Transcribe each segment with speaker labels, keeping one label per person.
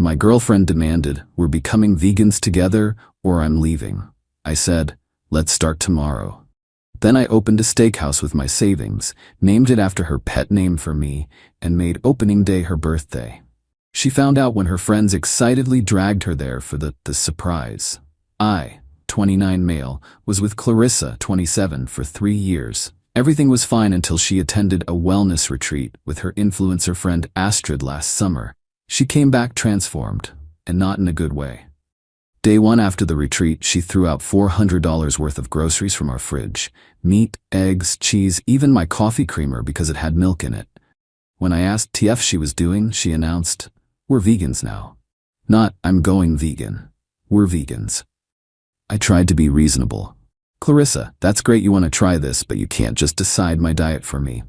Speaker 1: My girlfriend demanded, "We're becoming vegans together or I'm leaving." I said, "Let's start tomorrow." Then I opened a steakhouse with my savings, named it after her pet name for me, and made opening day her birthday. She found out when her friends excitedly dragged her there for the surprise. I, 29 male, was with Clarissa, 27, for 3 years. Everything was fine until she attended a wellness retreat with her influencer friend Astrid last summer. She came back transformed, and not in a good way. Day 1 after the retreat, she threw out $400 worth of groceries from our fridge. Meat, eggs, cheese, even my coffee creamer because it had milk in it. When I asked TF she was doing, she announced, "We're vegans now." Not, "I'm going vegan." We're vegans. I tried to be reasonable. "Clarissa, that's great you want to try this, but you can't just decide my diet for me."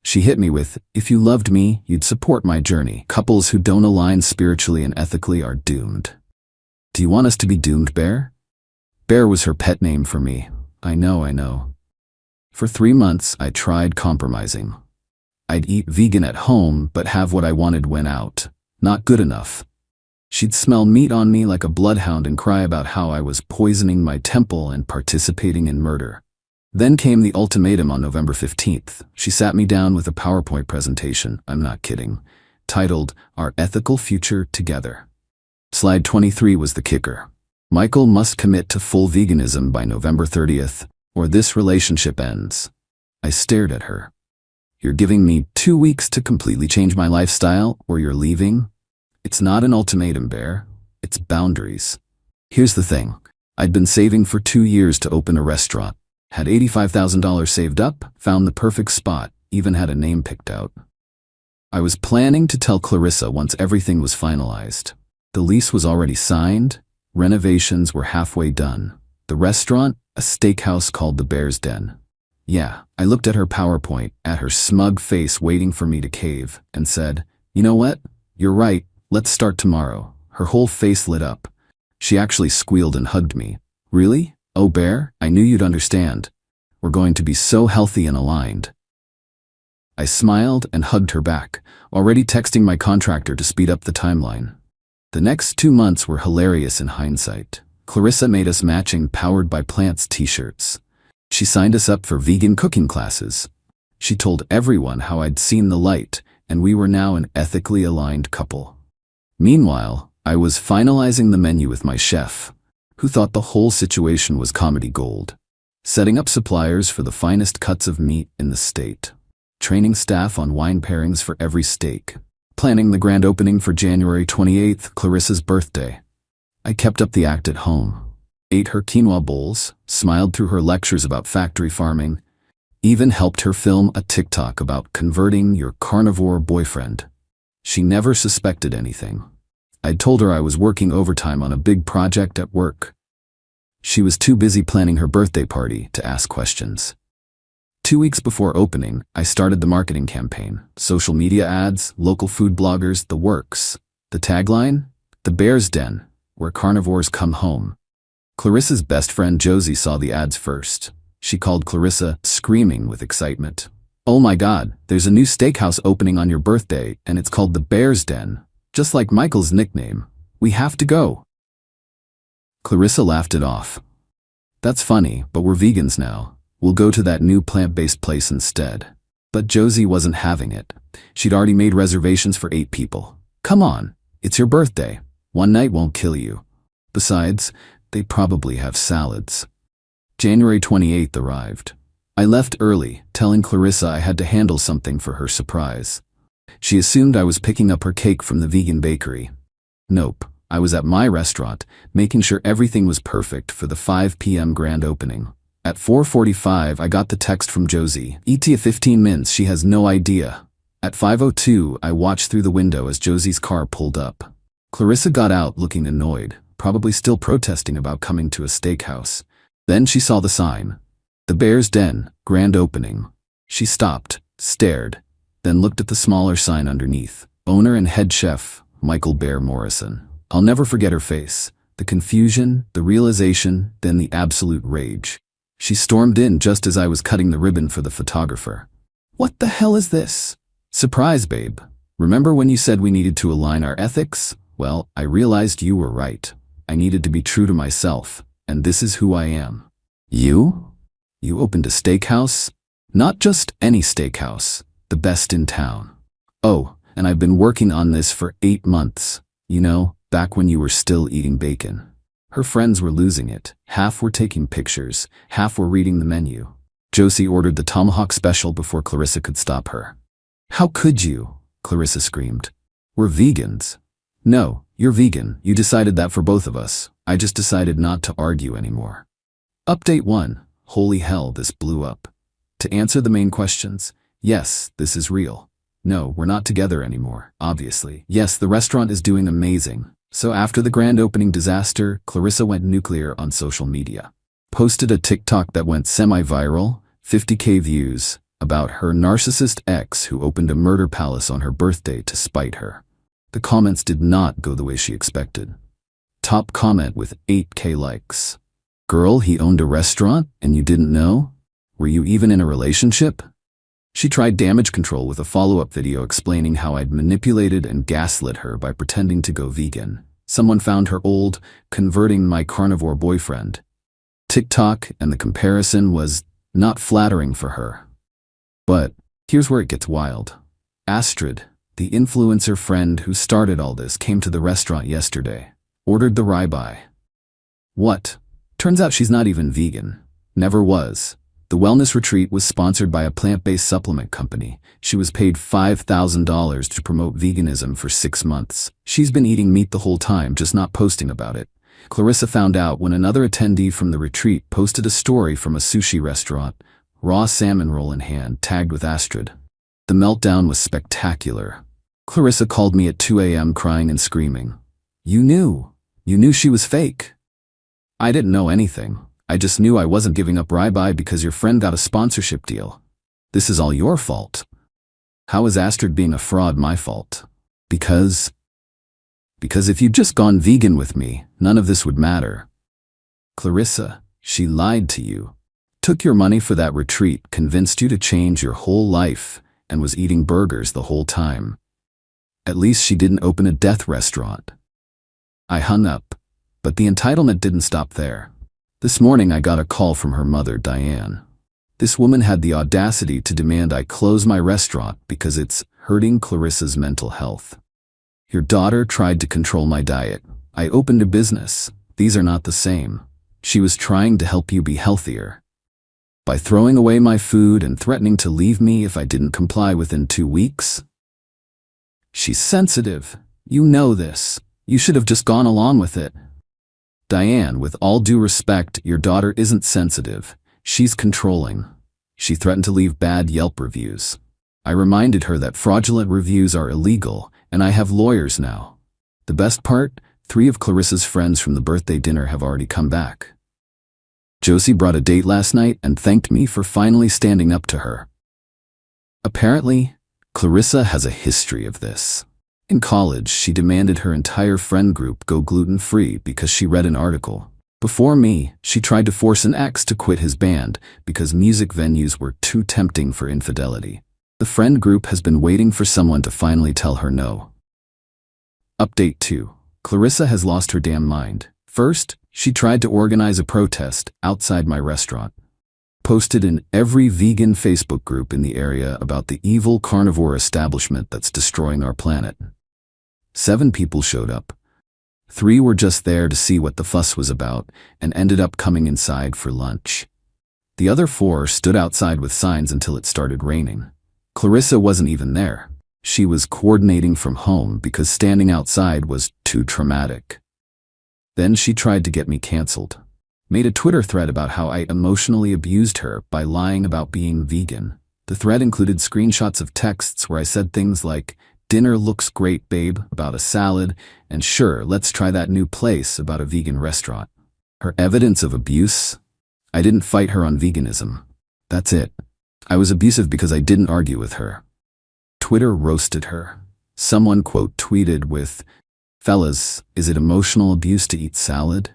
Speaker 1: She hit me with, "If you loved me, you'd support my journey. Couples who don't align spiritually and ethically are doomed." Do you want us to be doomed, Bear? Bear was her pet name for me. I know. For 3 months, I tried compromising. I'd eat vegan at home, but have what I wanted when out. Not good enough. She'd smell meat on me like a bloodhound and cry about how I was poisoning my temple and participating in murder. Then came the ultimatum on November 15th. She sat me down with a PowerPoint presentation, I'm not kidding, titled, "Our Ethical Future Together." Slide 23 was the kicker. Michael must commit to full veganism by November 30th, or this relationship ends. I stared at her. "You're giving me 2 weeks to completely change my lifestyle, or you're leaving?" It's not an ultimatum, Bear. It's boundaries. Here's the thing. I'd been saving for 2 years to open a restaurant. Had $85,000 saved up, found the perfect spot, even had a name picked out. I was planning to tell Clarissa once everything was finalized. The lease was already signed, renovations were halfway done. The restaurant, a steakhouse called the Bear's Den. Yeah, I looked at her PowerPoint, at her smug face waiting for me to cave, and said, "You know what? You're right, let's start tomorrow." Her whole face lit up. She actually squealed and hugged me. "Really? Oh, Bear, I knew you'd understand. We're going to be so healthy and aligned." I smiled and hugged her back, already texting my contractor to speed up the timeline. The next 2 months were hilarious in hindsight. Clarissa made us matching Powered by Plants t-shirts. She signed us up for vegan cooking classes. She told everyone how I'd seen the light, and we were now an ethically aligned couple. Meanwhile, I was finalizing the menu with my chef, who thought the whole situation was comedy gold. Setting up suppliers for the finest cuts of meat in the state. Training staff on wine pairings for every steak. Planning the grand opening for January 28th, Clarissa's birthday. I kept up the act at home. Ate her quinoa bowls, smiled through her lectures about factory farming, even helped her film a TikTok about converting your carnivore boyfriend. She never suspected anything. I'd told her I was working overtime on a big project at work. She was too busy planning her birthday party to ask questions. 2 weeks before opening, I started the marketing campaign. Social media ads, local food bloggers, the works. The tagline? The Bear's Den, where carnivores come home. Clarissa's best friend Josie saw the ads first. She called Clarissa, screaming with excitement. "Oh my God, there's a new steakhouse opening on your birthday, and it's called the Bear's Den. Just like Michael's nickname. We have to go." Clarissa laughed it off. "That's funny, but we're vegans now. We'll go to that new plant-based place instead." But Josie wasn't having it. She'd already made reservations for 8 people. "Come on, it's your birthday. One night won't kill you. Besides, they probably have salads." January 28th arrived. I left early, telling Clarissa I had to handle something for her surprise. She assumed I was picking up her cake from the vegan bakery. Nope, I was at my restaurant, making sure everything was perfect for the 5 p.m. grand opening. At 4:45, I got the text from Josie. "ETA 15 minutes, she has no idea." At 5:02, I watched through the window as Josie's car pulled up. Clarissa got out looking annoyed, probably still protesting about coming to a steakhouse. Then she saw the sign. The Bear's Den, grand opening. She stopped, stared, then looked at the smaller sign underneath. Owner and head chef, Michael Bear Morrison. I'll never forget her face. The confusion, the realization, then the absolute rage. She stormed in just as I was cutting the ribbon for the photographer. "What the hell is this?" "Surprise, babe. Remember when you said we needed to align our ethics? Well, I realized you were right. I needed to be true to myself, and this is who I am. You? You opened a steakhouse? Not just any steakhouse, the best in town. Oh, and I've been working on this for 8 months. You know, back when you were still eating bacon. Her friends were losing it. Half were taking pictures, half were reading the menu. Josie ordered the tomahawk special before Clarissa could stop her. How could you? Clarissa screamed. We're vegans. No, you're vegan. You decided that for both of us. I just decided not to argue anymore. Update 1. Holy hell, this blew up. To answer the main questions, yes, this is real. No, we're not together anymore, obviously. Yes, the restaurant is doing amazing. So after the grand opening disaster, Clarissa went nuclear on social media. Posted a TikTok that went semi-viral, 50K views, about her narcissist ex who opened a murder palace on her birthday to spite her. The comments did not go the way she expected. Top comment with 8K likes. Girl, he owned a restaurant and you didn't know? Were you even in a relationship? She tried damage control with a follow-up video explaining how I'd manipulated and gaslit her by pretending to go vegan. Someone found her old, converting my carnivore boyfriend. TikTok and the comparison was not flattering for her. But here's where it gets wild. Astrid, the influencer friend who started all this, came to the restaurant yesterday. Ordered the ribeye. What? Turns out she's not even vegan. Never was. The wellness retreat was sponsored by a plant-based supplement company. She was paid $5,000 to promote veganism for 6 months. She's been eating meat the whole time, just not posting about it. Clarissa found out when another attendee from the retreat posted a story from a sushi restaurant, raw salmon roll in hand, tagged with Astrid. The meltdown was spectacular. Clarissa called me at 2 a.m. crying and screaming. You knew she was fake. I didn't know anything. I just knew I wasn't giving up ribeye because your friend got a sponsorship deal. This is all your fault. How is Astrid being a fraud my fault? Because if you'd just gone vegan with me, none of this would matter. Clarissa, she lied to you. Took your money for that retreat, convinced you to change your whole life, and was eating burgers the whole time. At least she didn't open a death restaurant. I hung up, but the entitlement didn't stop there. This morning I got a call from her mother, Diane. This woman had the audacity to demand I close my restaurant because it's hurting Clarissa's mental health. Your daughter tried to control my diet. I opened a business. These are not the same. She was trying to help you be healthier. By throwing away my food and threatening to leave me if I didn't comply within 2 weeks. She's sensitive. You know this. You should have just gone along with it. Diane, with all due respect, your daughter isn't sensitive. She's controlling. She threatened to leave bad Yelp reviews. I reminded her that fraudulent reviews are illegal, and I have lawyers now. The best part? 3 of Clarissa's friends from the birthday dinner have already come back. Josie brought a date last night and thanked me for finally standing up to her. Apparently, Clarissa has a history of this. In college, she demanded her entire friend group go gluten-free because she read an article. Before me, she tried to force an ex to quit his band because music venues were too tempting for infidelity. The friend group has been waiting for someone to finally tell her no. Update 2. Clarissa has lost her damn mind. First, she tried to organize a protest outside my restaurant. Posted in every vegan Facebook group in the area about the evil carnivore establishment that's destroying our planet. 7 people showed up. 3 were just there to see what the fuss was about and ended up coming inside for lunch. The other 4 stood outside with signs until it started raining. Clarissa wasn't even there. She was coordinating from home because standing outside was too traumatic. Then she tried to get me canceled. Made a Twitter thread about how I emotionally abused her by lying about being vegan. The thread included screenshots of texts where I said things like, "Dinner looks great, babe," about a salad, and "Sure, let's try that new place," about a vegan restaurant. Her evidence of abuse? I didn't fight her on veganism. That's it. I was abusive because I didn't argue with her. Twitter roasted her. Someone quote tweeted with, "Fellas, is it emotional abuse to eat salad?"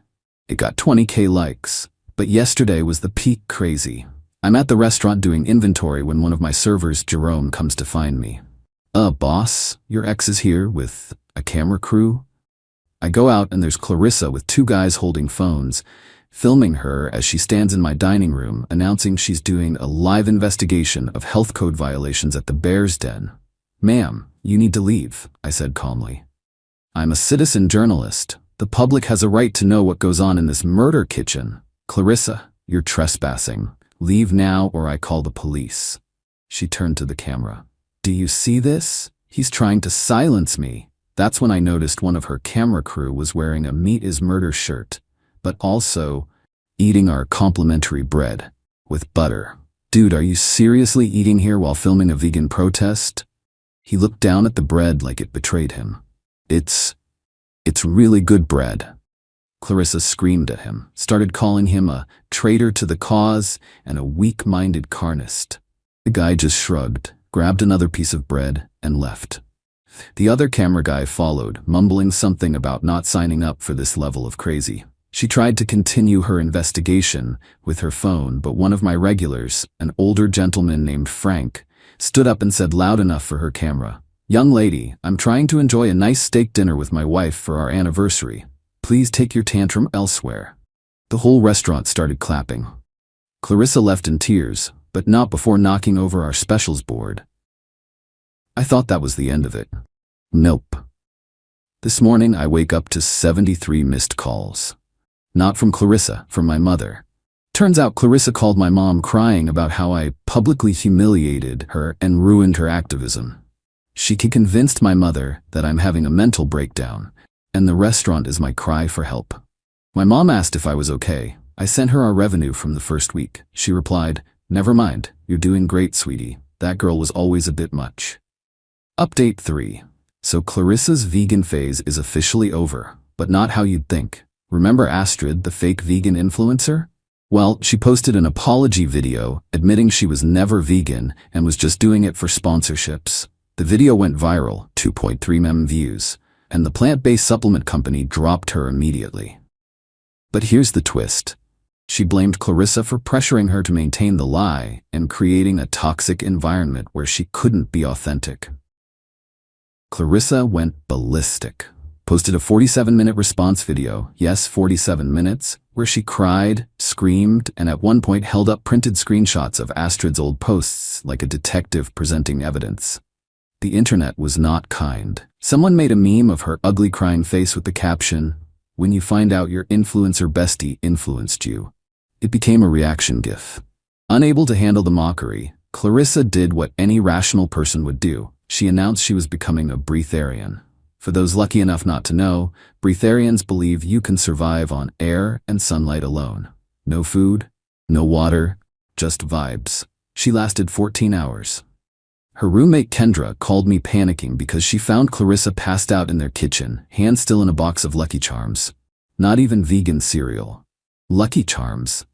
Speaker 1: It got 20K likes. But yesterday was the peak crazy. I'm at the restaurant doing inventory when one of my servers, Jerome, comes to find me. Boss, your ex is here with a camera crew?" I go out and there's Clarissa with two guys holding phones, filming her as she stands in my dining room announcing she's doing a live investigation of health code violations at the Bear's Den. "Ma'am, you need to leave," I said calmly. "I'm a citizen journalist. The public has a right to know what goes on in this murder kitchen. Clarissa, you're trespassing. Leave now or I call the police." She turned to the camera. "Do you see this? He's trying to silence me." That's when I noticed one of her camera crew was wearing a Meat is Murder shirt, but also eating our complimentary bread with butter. "Dude, are you seriously eating here while filming a vegan protest?" He looked down at the bread like it betrayed him. It's really good bread." Clarissa screamed at him, started calling him a traitor to the cause and a weak-minded carnist. The guy just shrugged, grabbed another piece of bread, and left. The other camera guy followed, mumbling something about not signing up for this level of crazy. She tried to continue her investigation with her phone, but one of my regulars, an older gentleman named Frank, stood up and said loud enough for her camera, "Young lady, I'm trying to enjoy a nice steak dinner with my wife for our anniversary. Please take your tantrum elsewhere." The whole restaurant started clapping. Clarissa left in tears, but not before knocking over our specials board. I thought that was the end of it. Nope. This morning I wake up to 73 missed calls. Not from Clarissa, from my mother. Turns out Clarissa called my mom crying about how I publicly humiliated her and ruined her activism. She convinced my mother that I'm having a mental breakdown, and the restaurant is my cry for help. My mom asked if I was okay. I sent her our revenue from the first week. She replied, "Never mind, you're doing great, sweetie. That girl was always a bit much." Update 3. So Clarissa's vegan phase is officially over, but not how you'd think. Remember Astrid, the fake vegan influencer? Well, she posted an apology video admitting she was never vegan and was just doing it for sponsorships. The video went viral, 2.3 million views, and the plant-based supplement company dropped her immediately. But here's the twist. She blamed Clarissa for pressuring her to maintain the lie and creating a toxic environment where she couldn't be authentic. Clarissa went ballistic. Posted a 47-minute response video, yes, 47 minutes, where she cried, screamed, and at one point held up printed screenshots of Astrid's old posts like a detective presenting evidence. The internet was not kind. Someone made a meme of her ugly crying face with the caption, "When you find out your influencer bestie influenced you." It became a reaction gif. Unable to handle the mockery, Clarissa did what any rational person would do. She announced she was becoming a breatharian. For those lucky enough not to know, breatharians believe you can survive on air and sunlight alone. No food, no water, just vibes. She lasted 14 hours. Her roommate Kendra called me panicking because she found Clarissa passed out in their kitchen, hands still in a box of Lucky Charms. Not even vegan cereal. Lucky Charms.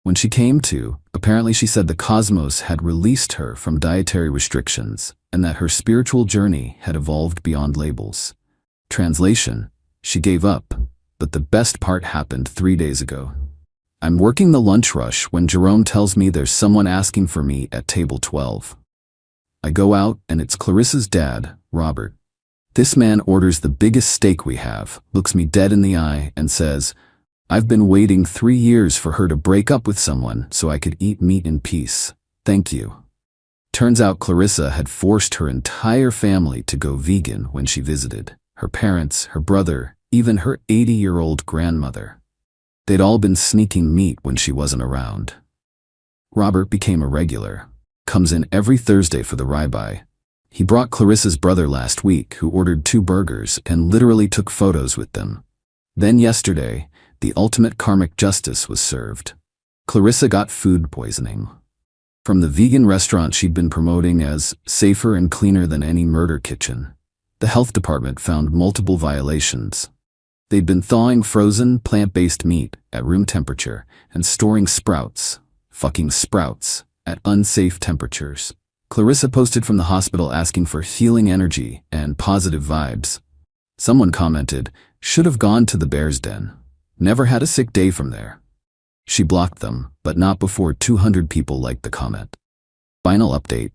Speaker 1: When she came to, apparently she said the cosmos had released her from dietary restrictions and that her spiritual journey had evolved beyond labels. Translation, she gave up, but the best part happened 3 days ago. I'm working the lunch rush when Jerome tells me there's someone asking for me at table 12. I go out and it's Clarissa's dad, Robert. This man orders the biggest steak we have, looks me dead in the eye, and says, "I've been waiting 3 years for her to break up with someone so I could eat meat in peace. Thank you." Turns out Clarissa had forced her entire family to go vegan when she visited. Her parents, her brother, even her 80-year-old grandmother. They'd all been sneaking meat when she wasn't around. Robert became a regular. Comes in every Thursday for the ribeye. He brought Clarissa's brother last week, who ordered 2 burgers and literally took photos with them. Then yesterday, the ultimate karmic justice was served. Clarissa got food poisoning. From the vegan restaurant she'd been promoting as safer and cleaner than any murder kitchen. The health department found multiple violations. They'd been thawing frozen, plant-based meat at room temperature and storing sprouts, fucking sprouts, at unsafe temperatures. Clarissa posted from the hospital asking for healing energy and positive vibes. Someone commented, "Should have gone to the Bear's Den. Never had a sick day from there." She blocked them, but not before 200 people liked the comment. Final update.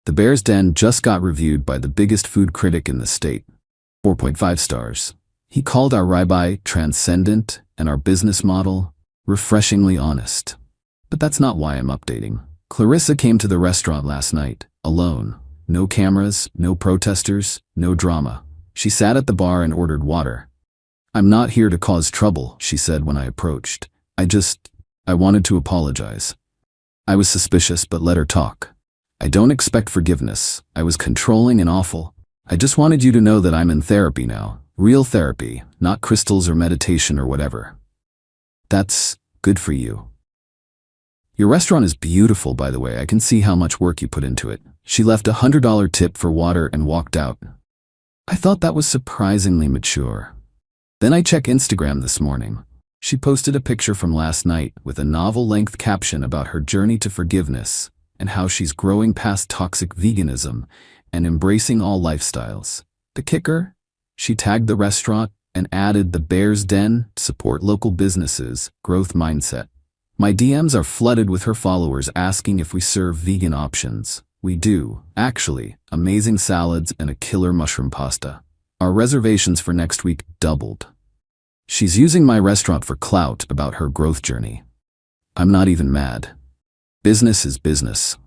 Speaker 1: The Bear's Den just got reviewed by the biggest food critic in the state. 4.5 stars. He called our rabbi transcendent and our business model refreshingly honest. But that's not why I'm updating. Clarissa came to the restaurant last night, alone. No cameras, no protesters, no drama. She sat at the bar and ordered water. "I'm not here to cause trouble," she said when I approached. I wanted to apologize. I was suspicious but let her talk. "I don't expect forgiveness. I was controlling and awful. I just wanted you to know that I'm in therapy now. Real therapy, not crystals or meditation or whatever." "That's good for you." "Your restaurant is beautiful, by the way. I can see how much work you put into it." She left a $100 tip for water and walked out. I thought that was surprisingly mature. Then I checked Instagram this morning. She posted a picture from last night with a novel-length caption about her journey to forgiveness and how she's growing past toxic veganism and embracing all lifestyles. The kicker? She tagged the restaurant and added the Bear's Den, support local businesses, growth mindset. My DMs are flooded with her followers asking if we serve vegan options. We do, actually. Amazing salads and a killer mushroom pasta. Our reservations for next week doubled. She's using my restaurant for clout about her growth journey. I'm not even mad. Business is business.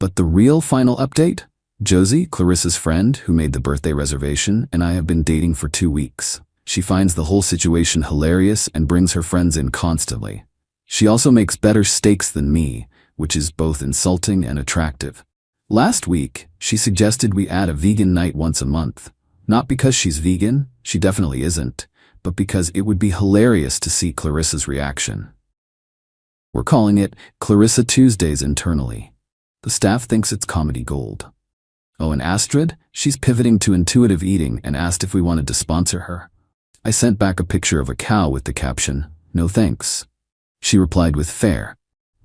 Speaker 1: But the real final update? Josie, Clarissa's friend who made the birthday reservation, and I have been dating for 2 weeks. She finds the whole situation hilarious and brings her friends in constantly. She also makes better steaks than me, which is both insulting and attractive. Last week, she suggested we add a vegan night once a month. Not because she's vegan, she definitely isn't, but because it would be hilarious to see Clarissa's reaction. We're calling it Clarissa Tuesdays internally. The staff thinks it's comedy gold. Oh, and Astrid? She's pivoting to intuitive eating and asked if we wanted to sponsor her. I sent back a picture of a cow with the caption, "No thanks." She replied with fair.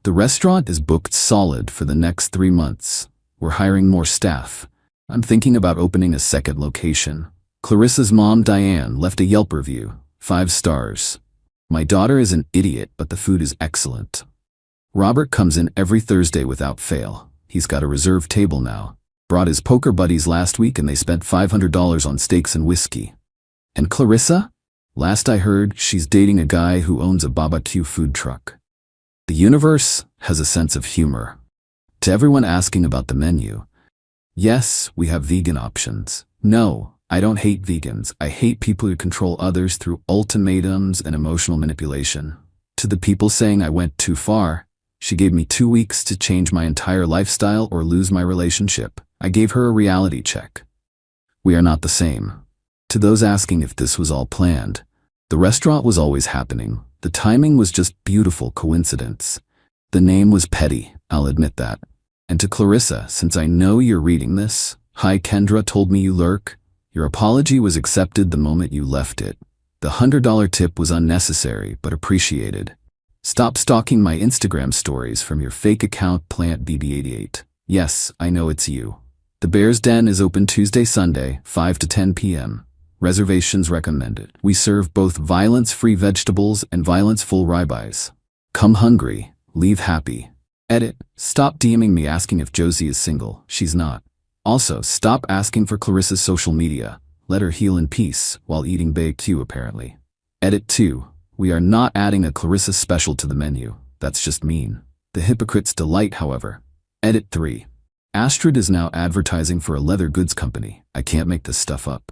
Speaker 1: The restaurant is booked solid for the next 3 months. We're hiring more staff. I'm thinking about opening a second location. Clarissa's mom, Diane, left a Yelp review, 5 stars. My daughter is an idiot, but the food is excellent. Robert comes in every Thursday without fail. He's got a reserved table now. Brought his poker buddies last week and they spent $500 on steaks and whiskey. And Clarissa? Last I heard, she's dating a guy who owns a barbecue food truck. The universe has a sense of humor. To everyone asking about the menu, yes, we have vegan options. No, I don't hate vegans. I hate people who control others through ultimatums and emotional manipulation. To the people saying I went too far, she gave me 2 weeks to change my entire lifestyle or lose my relationship. I gave her a reality check. We are not the same. To those asking if this was all planned, the restaurant was always happening. The timing was just beautiful coincidence. The name was petty, I'll admit that. And to Clarissa, since I know you're reading this, hi, Kendra told me you lurk. Your apology was accepted the moment you left it. The $100 tip was unnecessary but appreciated. Stop stalking my Instagram stories from your fake account PlantBB88. Yes, I know it's you. The Bear's Den is open Tuesday, Sunday, 5 to 10 p.m. Reservations recommended. We serve both violence-free vegetables and violence-full ribeyes. Come hungry, leave happy. Edit. Stop DMing me asking if Josie is single. She's not. Also, stop asking for Clarissa's social media. Let her heal in peace while eating barbecue apparently. Edit 2. We are not adding a Clarissa special to the menu. That's just mean. The hypocrite's delight, however. Edit 3. Astrid is now advertising for a leather goods company. I can't make this stuff up.